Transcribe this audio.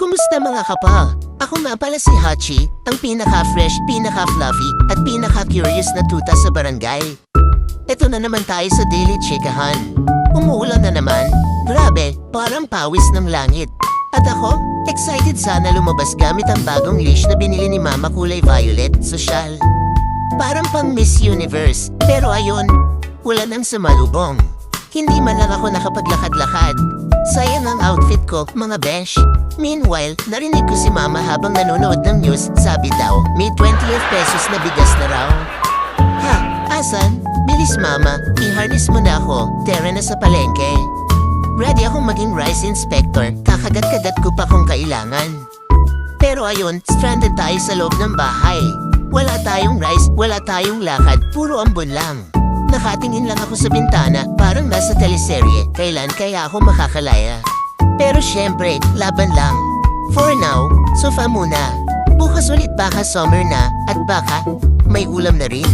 Kumusta mga kapal? Ako nga pala si Hachi, ang pinaka-fresh, pinaka-fluffy, at pinaka-curious na tuta sa barangay. Ito na naman tayo sa daily chikahan. Umuulan na naman. Grabe, parang pawis ng langit. At ako, excited sana lumabas gamit ang bagong leash na binili ni Mama kulay violet, sosyal. Parang pang Miss Universe, pero ayun, wala nang sumalubong. Hindi man lang ako nakapaglakad-lakad. Sayang ang outfit ko, mga besh. Meanwhile, narinig ko si Mama habang nanonood ng news, sabi daw, may 20 pesos na bigas na raw. Ha? Asan? Bilis Mama, i-harness mo na ako, tara na sa palengke. Ready akong maging rice inspector, kakagat-kagat ko pa kung kailangan. Pero ayun, stranded tayo sa loob ng bahay. Wala tayong rice, wala tayong lakad, puro ambon lang. Nakatingin lang ako sa bintana, parang nasa teleserye, kailan kaya ako makakalaya. Pero syempre, laban lang. For now, sofa muna. Bukas ulit baka summer na, at baka may ulam na rin.